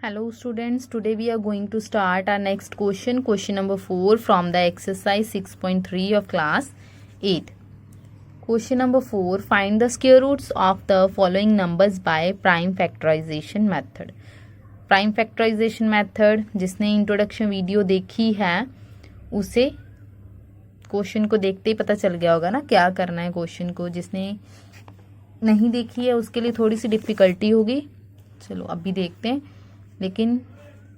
Hello students, today we are going to start our next question number 4 from the exercise 6.3 of class 8. Question number 4, find the square roots of the following numbers by prime factorization method. Prime factorization method जिसने introduction video देखी है उसे question को देखते ही पता चल गया होगा ना क्या करना है क्वेश्चन को। जिसने नहीं देखी है उसके लिए थोड़ी सी डिफ़िकल्टी होगी। चलो अभी देखते हैं, लेकिन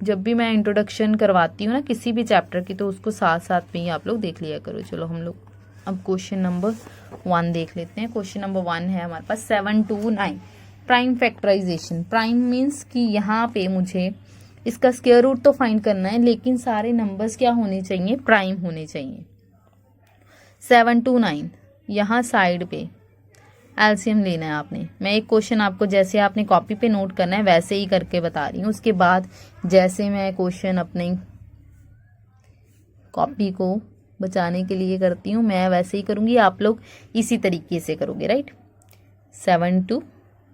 जब भी मैं इंट्रोडक्शन करवाती हूँ ना किसी भी चैप्टर की तो उसको साथ साथ में ही आप लोग देख लिया करो। चलो हम लोग अब क्वेश्चन नंबर 1 देख लेते हैं। क्वेश्चन नंबर 1 है हमारे पास 7 to 9 prime factorisation. Prime means कि यहाँ पे मुझे इसका स्क्वायर रूट तो फाइंड करना है, लेकिन सारे नंबर्स क्या होने चाहिए, प्राइम होने चाहिए। 7 to 9 यहाँ साइड पे एलसीएम लेना है आपने। मैं एक क्वेश्चन आपको जैसे आपने कॉपी पे नोट करना है वैसे ही करके बता रही हूँ। उसके बाद जैसे मैं क्वेश्चन अपने कॉपी को बचाने के लिए करती हूँ मैं वैसे ही करूँगी, आप लोग इसी तरीके से करोगे, राइट। 7 to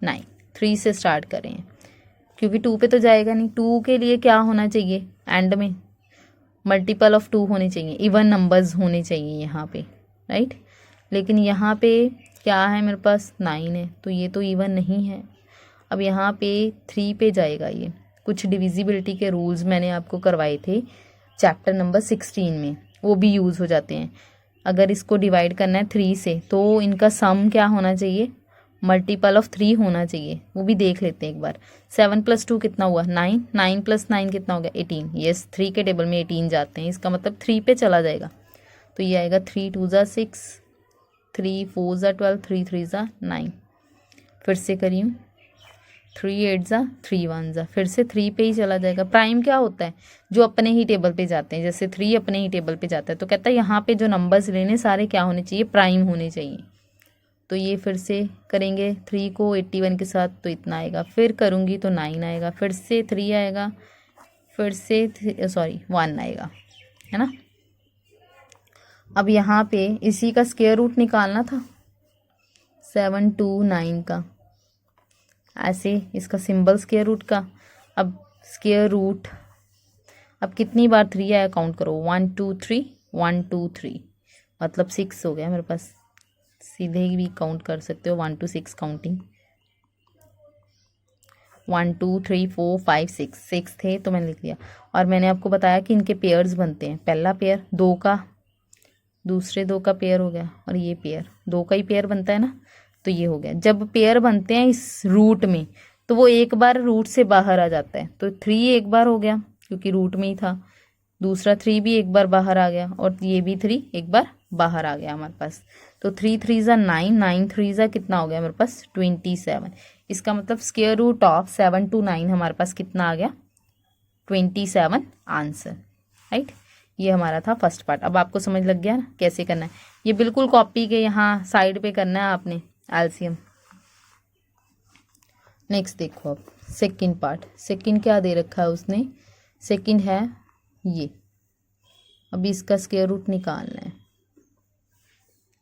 9 3 से स्टार्ट करें क्योंकि 2 पे तो जाएगा नहीं। 2 के लिए क्या होना चाहिए, एंड में मल्टीपल ऑफ 2 होने चाहिए, इवन नंबर्स होने चाहिए यहाँ पे, राइट। लेकिन यहाँ पे क्या है, मेरे पास 9 है तो ये तो इवन नहीं है। अब यहाँ पे 3 पे जाएगा। ये कुछ डिविजिबिलिटी के रूल्स मैंने आपको करवाए थे चैप्टर नंबर 16 में, वो भी यूज़ हो जाते हैं। अगर इसको डिवाइड करना है 3 से तो इनका सम क्या होना चाहिए, मल्टीपल ऑफ 3 होना चाहिए। वो भी देख लेते हैं एक बार। 7 + 2 कितना हुआ, 9। 9 + 9 कितना हो गया, 18। यस, 3 के टेबल में 18 जाते हैं, इसका मतलब 3 पे चला जाएगा। तो ये आएगा 3 2 = 6, 3 4 = 12, 3 3 = 9। फिर से करी हूँ, 3 8 = 3 1 = फिर से 3 पे ही चला जाएगा। प्राइम क्या होता है, जो अपने ही टेबल पे जाते हैं। जैसे 3 अपने ही टेबल पे जाता है तो कहता है यहाँ पे जो नंबर्स लेने सारे क्या होने चाहिए, प्राइम होने चाहिए। तो ये फिर से करेंगे 3 को 81 के साथ तो इतना आएगा। फिर करूँगी तो 9 आएगा, फिर से 3 आएगा, फिर से 1 आएगा, है ना। अब यहाँ पे इसी का स्क्वायर रूट निकालना था 7 to 9 का, ऐसे इसका सिंबल स्क्वायर रूट का। अब स्क्वायर रूट, अब कितनी बार 3 आया काउंट करो, 1 2 3 1 2 3 मतलब 6 हो गया मेरे पास। सीधे ही भी काउंट कर सकते हो 1 to 6 काउंटिंग। 1 2 3 4 5 6 थे तो मैंने लिख लिया। और मैंने आपको बताया कि इनके पेयर्स बनते हैं। पहला पेयर 2 का, दूसरे 2 का पेयर हो गया, और ये पेयर 2 का ही पेयर बनता है ना, तो ये हो गया। जब पेयर बनते हैं इस रूट में तो वो एक बार रूट से बाहर आ जाता है। तो 3 एक बार हो गया क्योंकि रूट में ही था, दूसरा 3 भी एक बार बाहर आ गया, और ये भी 3 एक बार बाहर आ गया हमारे पास। तो 3 3 = 9, 9 3 = कितना हो गया मेरे पास, 27। इसका मतलब स्क्वायर रूट ऑफ 7 to 9 हमारे पास कितना आ गया, 27 आंसर, राइट। ये हमारा था फर्स्ट पार्ट। अब आपको समझ लग गया ना कैसे करना है। ये बिल्कुल कॉपी के यहाँ साइड पे करना है आपने एलसीएम। नेक्स्ट देखो अब सेकंड पार्ट। सेकंड क्या दे रखा है उसने, सेकंड है ये। अभी इसका स्क्वायर रूट निकालना है।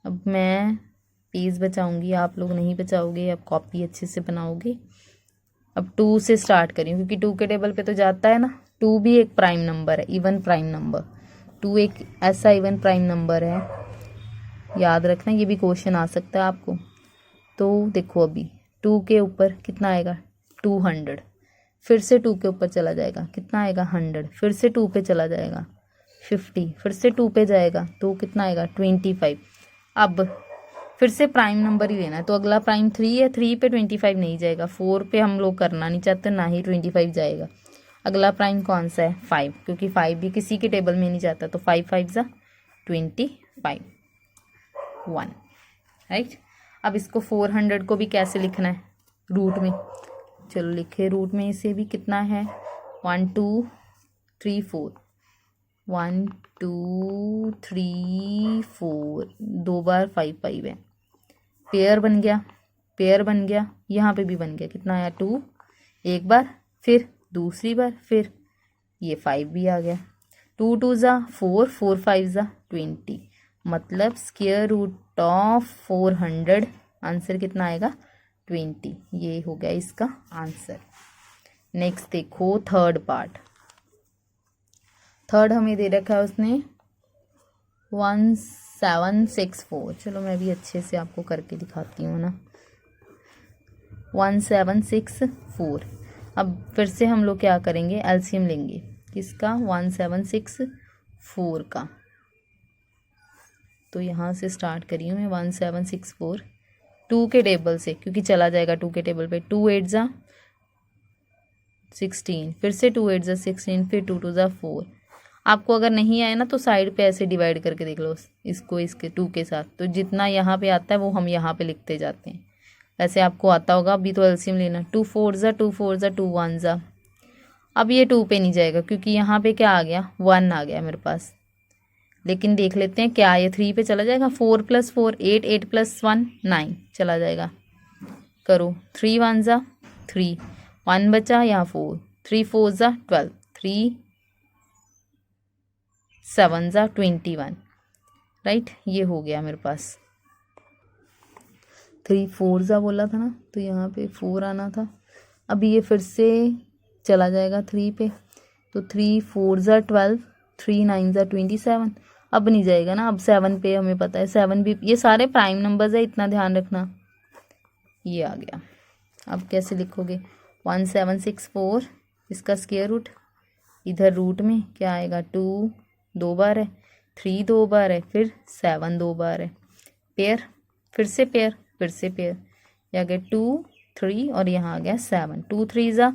अब मैं पेज बचाऊंगी, आप लोग नहीं बचाओगे, अब कॉपी अच्छे से बनाओगे। अब 2 से स्टार्ट करें क्योंकि 2 के टेबल पे तो जाता है ना। 2 भी एक प्राइम नंबर है, इवन प्राइम नंबर। 2 एक ऐसा इवन प्राइम नंबर है, याद रखना, ये भी क्वेश्चन आ सकता है आपको। तो देखो अभी 2 के ऊपर कितना आएगा, 200। फिर से 2 के ऊपर चला जाएगा, कितना आएगा, 100। फिर से 2 पे चला जाएगा, 50। फिर से 2 पे जाएगा तो कितना आएगा, 25। अब फिर से प्राइम नंबर ही लेना है तो अगला प्राइम 3 है, 3 पे 25 नहीं जाएगा। 4 पे हम लोग करना नहीं चाहते, ना ही 25 जाएगा। अगला प्राइम कौन सा है, 5, क्योंकि 5 भी किसी के टेबल में नहीं जाता। तो 5 5 = 25, 1, राइट। अब इसको 400 को भी कैसे लिखना है, रूट में। चलो लिखे रूट में, इसे भी कितना है, 1 2 3 4, 1 2 3 4, 2 बार 5 5 है। पेयर बन गया, पेयर बन गया, यहाँ पे भी बन गया। कितना आया, 2 एक बार, फिर दूसरी बार, फिर ये 5 भी आ गया। 2 2 = 4, 4 5 = 20 मतलब स्क्वायर रूट ऑफ 400 आंसर कितना आएगा, 20। ये हो गया इसका आंसर। नेक्स्ट देखो थर्ड पार्ट। थर्ड हमें दे रखा है उसने 1764। चलो मैं भी अच्छे से आपको करके दिखाती हूँ ना। 1764। अब फिर से हम लोग क्या करेंगे, एलसीएम लेंगे किसका, 1764 का। तो यहाँ से स्टार्ट करी हूँ मैं 1764 2 के टेबल से, क्योंकि चला जाएगा 2 के टेबल पे। 2 8 जा 16, फिर से 2 8 जा 16, फिर 2 2 जा 4। आपको अगर नहीं आया ना तो साइड पे ऐसे डिवाइड करके देख लो इसको इसके 2 के साथ, तो जितना यहाँ पे आता है वो हम यहाँ पे लिखते जाते हैं। वैसे आपको आता होगा, अभी तो एलसीएम लेना। 2 4 जा 2 4 जा 2 1 जा। अब ये 2 पे नहीं जाएगा क्योंकि यहाँ पे क्या आ गया, 1 आ गया मेरे पास। लेकिन देख लेते हैं क्या ये 3 पे चला जाएगा। 4 + 4 8, 8 + 1 9 चला जाएगा। करो 3 1 जा 3, 1 बचा यहाँ 4, 3 4 जा 12, 3 7 जा 21, राइट। ये हो गया मेरे पास। 3 4 जा बोला था ना, तो यहाँ पे 4 आना था। अभी ये फिर से चला जाएगा 3 पे, तो 3 4 जा 12, 3 9 जा 27। अब नहीं जाएगा ना, अब 7 पे हमें पता है 7 भी, ये सारे प्राइम नंबर्स है, इतना ध्यान रखना। ये आ गया। अब कैसे लिखोगे, 1764 इसका स्क्वायर रूट, इधर रूट में क्या आएगा, 2 2 बार है, 3 2 बार है, फिर 7 2 बार है, पेयर, फिर से पेयर, फिर से पेयर। ये आ गया 2 3 और यहाँ आ गया 7। 2 3 जा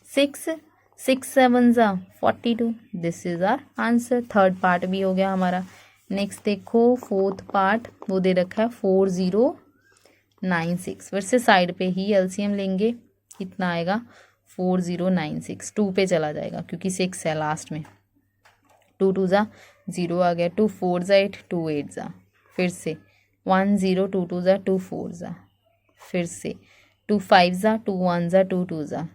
6, 6 7 जा 42। This is our answer. Third part भी हो गया हमारा। नेक्स्ट देखो फोर्थ पार्ट, वो दे रखा है 4096। फिर से साइड पे ही एलसीएम लेंगे, कितना आएगा 4096। 2 पे चला जाएगा क्योंकि 6 है लास्ट में। 2 2 जा 0 आ गया, 2 4 जा 8, 2 8 जा, फिर से 1 0, 2 2 जा 2 4 जा, फिर से 2 5 जा 2 1 जा 2 2 जा,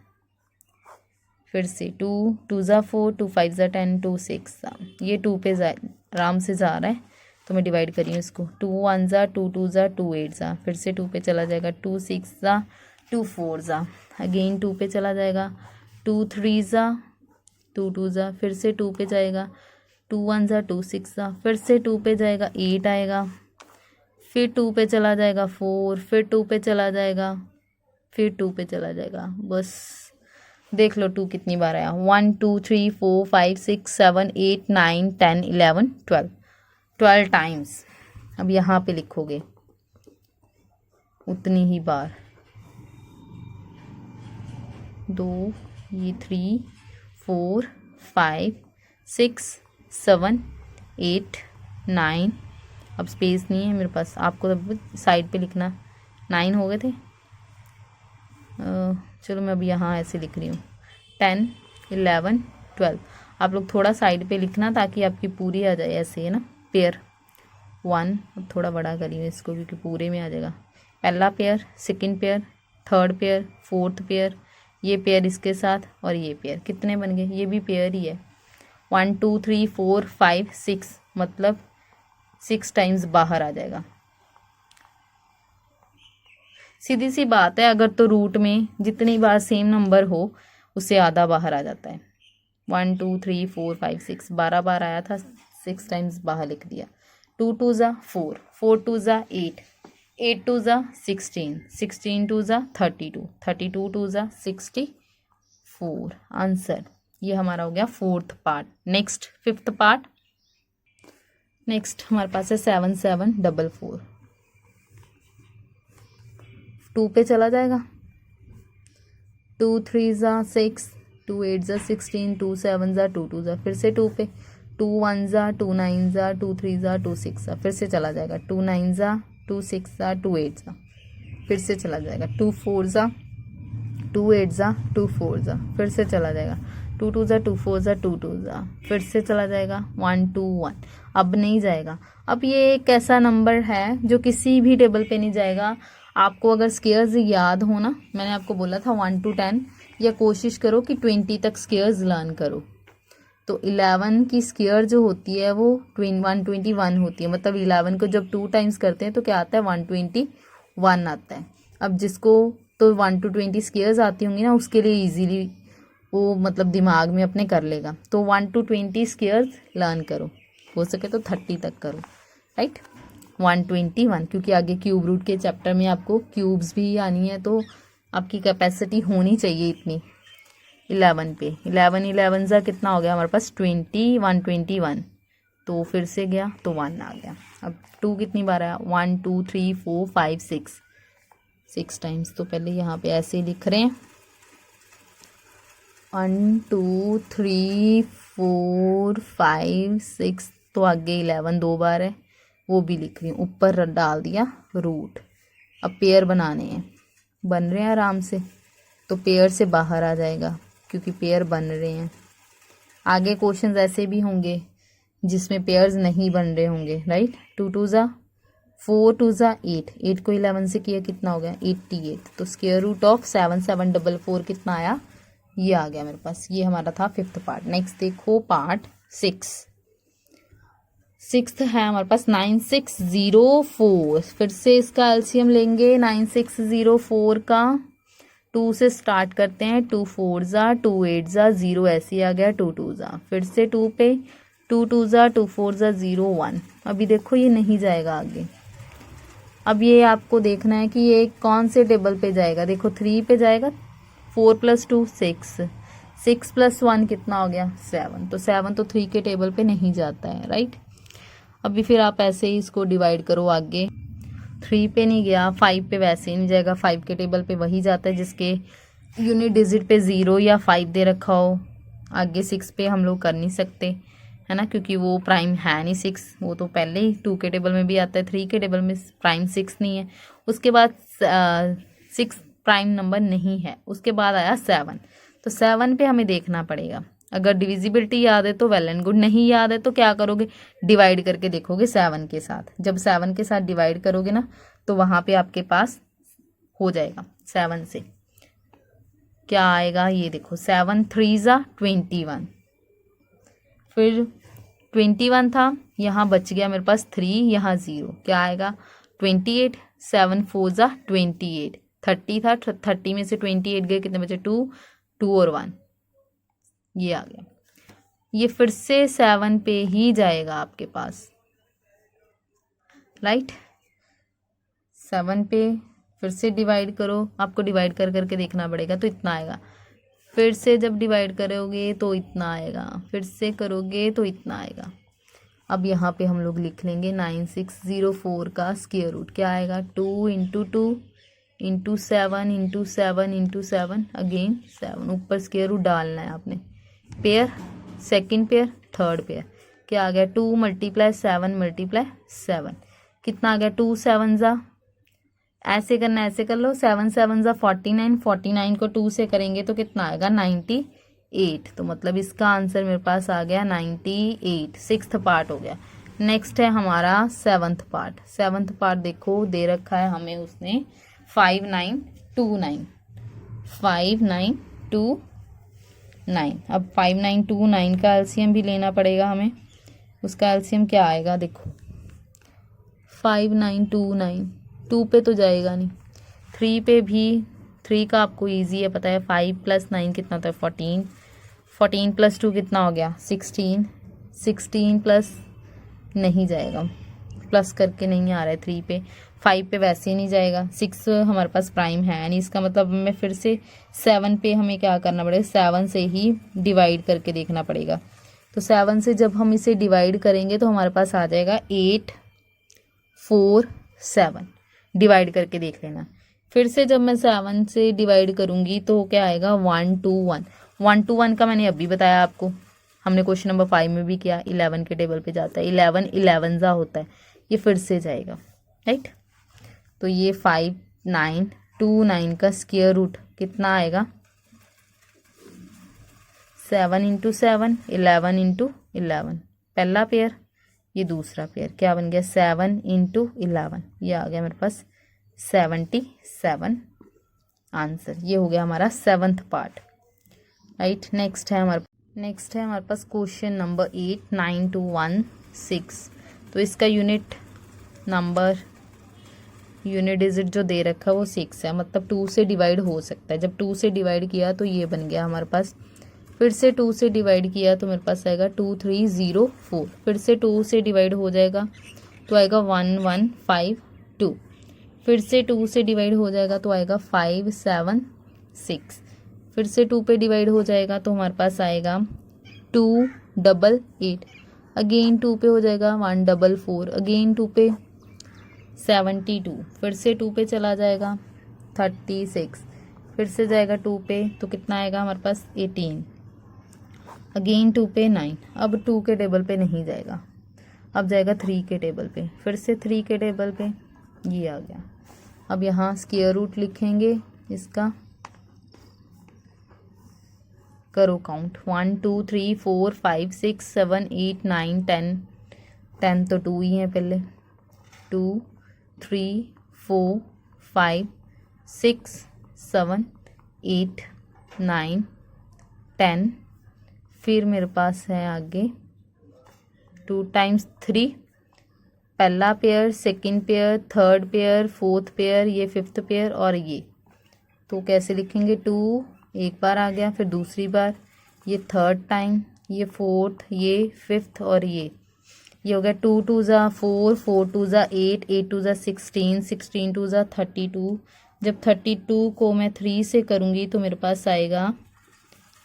फिर से 2 2 जा 4, 2 5 जा 10, 2 6 जा। ये 2 पे आराम से जा रहा है तो मैं डिवाइड करी हूँ इसको। 2 1 जा 2 2 जा 2 8 जा, फिर से 2 पे चला जाएगा। 2 6 जा 2 4 जा, अगेन 2 पे चला जाएगा। 2 3 जा 2 2 जा, फिर से 2 पे जाएगा। 2 1 जा 2 6 जा, फिर से 2 पे जाएगा 8 आएगा, फिर 2 पे चला जाएगा 4, फिर 2 पे चला जाएगा, फिर 2 पे चला जाएगा। बस देख लो 2 कितनी बार आया। 1 2 3 4 5 6 7 8 9 10 11 12, 12 टाइम्स। अब यहाँ पे लिखोगे उतनी ही बार। 2 ये 3 4 5 6 7 8 9, अब स्पेस नहीं है मेरे पास, आपको तब साइड पे लिखना। 9 हो गए थे, चलो मैं अब यहाँ ऐसे लिख रही हूँ। 10 11 12। आप लोग थोड़ा साइड पे लिखना ताकि आपकी पूरी आ जाए, ऐसे है ना। पेयर 1, अब थोड़ा बड़ा करी हूँ इसको क्योंकि पूरे में आ जाएगा। पहला pair, second pair, third pair, fourth pair, ये पेयर इसके साथ और ये पेयर, कितने बन गए, ये भी पेयर ही है। 1 2 3 4 5 6, मतलब 6 टाइम्स बाहर आ जाएगा। सीधी सी बात है, अगर तो रूट में जितनी बार सेम नंबर हो उससे आधा बाहर आ जाता है। 1 2 3 4 5 6 12 बार आया था, 6 टाइम्स बाहर लिख दिया। 2 2 जा 4, 4 2 जा 8, 8 2 जा 16, 16 2 जा 32, 32 2 जा 64। आंसर ये हमारा हो गया fourth part. Next fifth part. Next हमारे पास है 7744। 2 पे चला जाएगा। 2 3 जा 6, 2 8 जा 16, 2 7 जा 2 2 जा, फिर से 2 पे। 2 1 जा 2 9 जा 2 3 जा 2 6 जा, फिर से चला जाएगा। 2 9 जा 2 6 जा 2 8 जा, फिर से चला जाएगा। 2 4 जा 2 8 जा 2 4 जा, फिर से चला जाएगा। 2 2 जा 2 4 जा 2 2 जा, फिर से चला जाएगा। 1 2 1, अब नहीं जाएगा। अब ये एक ऐसा नंबर है जो किसी भी टेबल पे नहीं जाएगा। आपको अगर स्केयर्स याद हो ना, मैंने आपको बोला था 1 to 10, या कोशिश करो कि 20 तक स्केयर्स लर्न करो। तो 11 की स्केयर जो होती है वो 121 होती है, मतलब 11 को जब 2 टाइम्स करते हैं तो क्या आता है 121 आता है। अब जिसको तो 1 to 20 स्केयर्स आती होंगी ना, उसके लिए इजीली वो मतलब दिमाग में अपने कर लेगा। तो 1 to 20 स्क्वायर्स लर्न करो, हो सके तो 30 तक करो, राइट। 121, क्योंकि आगे क्यूब रूट के चैप्टर में आपको क्यूब्स भी आनी है, तो आपकी कैपेसिटी होनी चाहिए इतनी। 11 पे 11 सा कितना हो गया हमारे पास 20, 121, तो फिर से गया तो 1 आ गया। अब 2 कितनी बार आया, 1 2 3 4 5 6 टाइम्स। तो पहले यहाँ पे ऐसे लिख रहे हैं 1 2 3 4 5 6, तो आगे 11 2 बार है, वो भी लिख रही हूँ, ऊपर डाल दिया रूट। अब पेयर बनाने हैं, बन रहे हैं आराम से, तो पेयर से बाहर आ जाएगा क्योंकि पेयर बन रहे हैं। आगे क्वेश्चंस ऐसे भी होंगे जिसमें पेयर्स नहीं बन रहे होंगे, राइट। 2 2 ज़ा 4 2 ज़ा 8, 8 को 11 से किया कितना हो गया 88, तो स्क्वायर रूट ऑफ 7744 कितना आया, ये आ गया मेरे पास। ये हमारा था 5th पार्ट। नेक्स्ट देखो पार्ट 6th है हमारे पास 9604। फिर से इसका एलसीएम लेंगे 9604 का। 2 से स्टार्ट करते हैं, 2 4 ज़ा 2 8 ज़ा 0, ऐसे आ गया 2 2 ज़ा, फिर से 2 पे 2 2 ज़ा 2 4 ज़ा 0 1। अभी देखो ये नहीं जाएगा आगे। अब ये आपको देखना है कि ये कौन से टेबल पे जाएगा। देखो 3 पे जाएगा, 4 + 2 6, 6 + 1 कितना हो गया 7, तो 7 तो 3 के टेबल पे नहीं जाता है, राइट। अभी फिर आप ऐसे ही इसको डिवाइड करो आगे। 3 पे नहीं गया, 5 पे वैसे ही नहीं जाएगा, 5 के टेबल पे वही जाता है जिसके यूनिट डिजिट पे 0 या 5 दे रखा हो। आगे 6 पे हम लोग कर नहीं सकते, है ना, क्योंकि वो प्राइम है नहीं 6, वो तो पहले ही 2 के टेबल में भी आता है, 3 के टेबल में प्राइम 6 नहीं है। उसके बाद 6 प्राइम नंबर नहीं है, उसके बाद आया 7, तो 7 पे हमें देखना पड़ेगा। अगर डिविजिबिलिटी याद है तो वेल एंड गुड, नहीं याद है तो क्या करोगे, डिवाइड करके देखोगे 7 के साथ। जब 7 के साथ डिवाइड करोगे ना, तो वहाँ पे आपके पास हो जाएगा 7 से क्या आएगा, ये देखो 7 3 ज़ा 21, फिर 21 था, यहाँ बच गया मेरे पास 3, यहाँ 0, क्या आएगा 28, 7 4 ज़ा 28, 30 था, 30 में से 28 गए, कितने बचे 2 2 और 1, ये आ गया। ये फिर से 7 पे ही जाएगा आपके पास, राइट। 7 पे फिर से डिवाइड करो, आपको डिवाइड कर करके देखना पड़ेगा, तो इतना आएगा। फिर से जब डिवाइड करोगे तो इतना आएगा, फिर से करोगे तो इतना आएगा। अब यहाँ पे हम लोग लिख लेंगे 9604 का स्क्वायर रूट, क्या आएगा 2 × 2 × 7 × 7 × 7, अगेन 7, ऊपर स्क्वायर रूट डालना है आपने। Pair, second pair, third pair, क्या आ गया 2 × 7 × 7, कितना आ गया 2 7 ज़ा, ऐसे करना ऐसे कर लो, 7 7 ज़ा 49, 49 को 2 से करेंगे तो कितना आएगा 98, तो मतलब इसका आंसर मेरे पास आ गया 98। 6th पार्ट हो गया। नेक्स्ट है हमारा 7th पार्ट। 7th पार्ट देखो दे रखा है हमें उसने 5929, 5929। अब 5929 का एलसीएम भी लेना पड़ेगा हमें। उसका एलसीएम क्या आएगा देखो 5929, 2 पे तो जाएगा नहीं, 3 पे भी, 3 का आपको इजी है पता है, 5 + 9 कितना होता है 14, 14 + 2 कितना हो गया 16, 16 प्लस नहीं जाएगा, प्लस करके नहीं आ रहा है 3 पे, 5 पे वैसे ही नहीं जाएगा, 6 हमारे पास प्राइम है नहीं, इसका मतलब हमें फिर से 7 पे हमें क्या करना पड़ेगा, 7 से ही डिवाइड करके देखना पड़ेगा। तो 7 से जब हम इसे डिवाइड करेंगे तो हमारे पास आ जाएगा 8 4 7, डिवाइड करके देख लेना। फिर से जब मैं 7 से डिवाइड करूंगी तो क्या आएगा 1 2 1, 1 2 1 का मैंने अभी बताया आपको, हमने क्वेश्चन नंबर 5 में भी किया, 11 के टेबल पे जाता है, 11 11 ज़ा होता है, ये फिर से जाएगा, राइट। तो ये 5929 का स्क्वायर रूट कितना आएगा 7 × 7, 11 × 11, पहला पेयर, ये दूसरा पेयर, क्या बन गया 7 × 11, ये आ गया मेरे पास 77 आंसर। ये हो गया हमारा 7th पार्ट, राइट। नेक्स्ट है हमारे पास क्वेश्चन नंबर 8 9216। तो इसका यूनिट डिजिट जो दे रखा है वो 6 है, मतलब 2 से डिवाइड हो सकता है। जब 2 से डिवाइड किया तो ये बन गया हमारे पास फिर से 2 से डिवाइड किया तो मेरे पास आएगा 2304। फिर से 2 से डिवाइड हो जाएगा तो आएगा 1152। फिर से 2 से डिवाइड हो जाएगा तो आएगा 576। फिर से 2 पे डिवाइड हो जाएगा तो हमारे पास आएगा 288। अगेन 2 पे हो जाएगा 144। अगेन 2 पे 72। फिर से 2 पे चला जाएगा 36। फिर से जाएगा 2 पे तो कितना आएगा हमारे पास 18। अगेन 2 पे 9। अब 2 के टेबल पे नहीं जाएगा, अब जाएगा 3 के टेबल पे। फिर से 3 के टेबल पे ये आ गया। अब यहाँ स्क्वायर रूट लिखेंगे इसका, करो काउंट 1 2 3 4 5 6 7 8 9 10। 10 तो 2 ही है पहले, 2 3 4 5 6 7 8 9 10। फिर मेरे पास है आगे 2 टाइम्स 3, पहला pair, second pair, third pair, fourth pair, ये फिफ्थ पेयर और ये। तो कैसे लिखेंगे, 2 एक बार आ गया, फिर दूसरी बार, ये थर्ड टाइम, ये फोर्थ, ये फिफ्थ और ये हो गया 2 2 ज़ा 4, 4 2 ज़ा 8, 8 2 ज़ा 16, 16 2 ज़ा 32। जब 32 को मैं 3 से करूँगी तो मेरे पास आएगा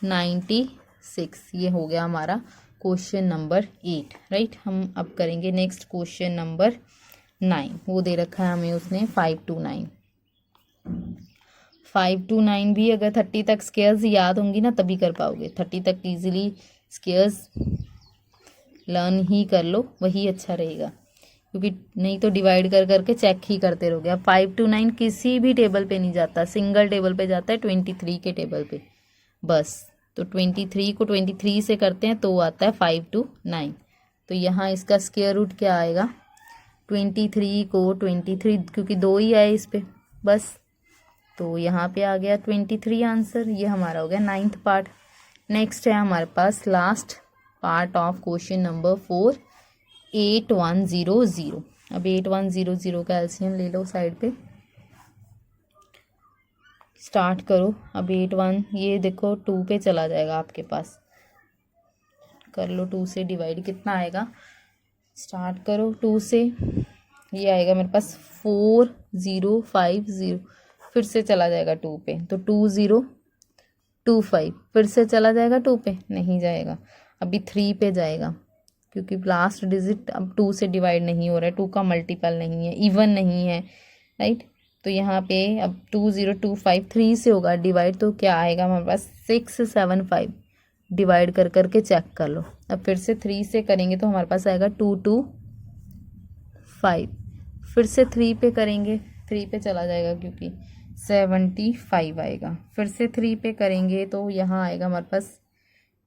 96। ये हो गया हमारा क्वेश्चन नंबर 8, राइट। हम अब करेंगे नेक्स्ट क्वेश्चन नंबर 9। वो दे रखा है हमें उसने 5 to 9। 5 to 9 भी अगर 30 तक स्क्वायर्स याद होंगी ना तभी कर पाओगे। 30 तक इजीली स्क्वायर्स लर्न ही कर लो, वही अच्छा रहेगा, क्योंकि नहीं तो डिवाइड कर करके चेक ही करते रहोगे। अब 5 to 9 किसी भी टेबल पे नहीं जाता, सिंगल टेबल पे जाता है 23 के टेबल पे बस। तो 23 को 23 से करते हैं तो आता है 5 to 9। तो यहाँ इसका स्क्वायर रूट क्या आएगा, 23 को 23, क्योंकि 2 ही आए इस पे बस, तो यहाँ पे आ गया 23 आंसर। ये हमारा हो गया 9th पार्ट। नेक्स्ट है हमारे पास last part of question number 4, 8100। अब 8100 का एलसीएम ले लो साइड पे, स्टार्ट करो। अब 81, ये देखो 2 पे चला जाएगा आपके पास, कर लो 2 से डिवाइड, कितना आएगा, स्टार्ट करो 2 से, ये आएगा मेरे पास 4050। फिर से चला जाएगा 2 पे तो 2025। फिर से चला जाएगा 2 पे, नहीं जाएगा, अभी 3 पे जाएगा, क्योंकि लास्ट डिजिट अब 2 से डिवाइड नहीं हो रहा है, 2 का मल्टीपल नहीं है, इवन नहीं है, राइट। तो यहाँ पे अब 2025 3 से होगा डिवाइड, तो क्या आएगा हमारे पास 675। डिवाइड कर करके चेक कर लो। अब फिर से 3 से करेंगे तो हमारे पास आएगा 225। फिर से 3 पे करेंगे, 3 पे चला जाएगा क्योंकि 75 आएगा। फिर से 3 पे करेंगे तो यहाँ आएगा हमारे पास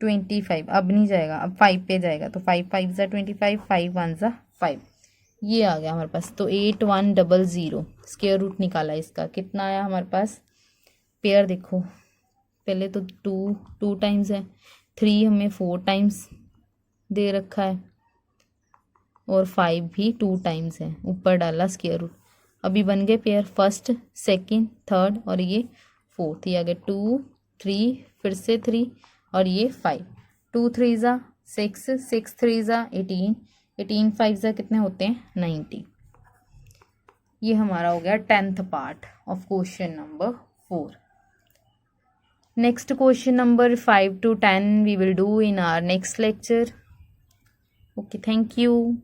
25, अब नहीं जाएगा, अब 5 पे जाएगा, तो 5 5 ज़ा 25, 5 1 ज़ा 5। ये आ गया हमारे पास। तो 8100 स्क्वायर रूट निकाला इसका, कितना आया हमारे पास, पेयर देखो, पहले तो 2 टाइम्स है, 3 हमें 4 टाइम्स दे रखा है, और 5 भी 2 टाइम्स है, ऊपर डाला स्क्वायर रूट। अभी बन गए पेयर, फर्स्ट, सेकंड, थर्ड और ये फोर्थ। ये आ गया 2 3, फिर से 3 और ये 5। 2 3 ज़ा 6, 6 3 ज़ा 18, 18 5 ज़ा कितने होते हैं 90। ये हमारा हो गया 10th part of question number 4। Next question number 5 to 10 we will do in our next lecture. Okay, thank you.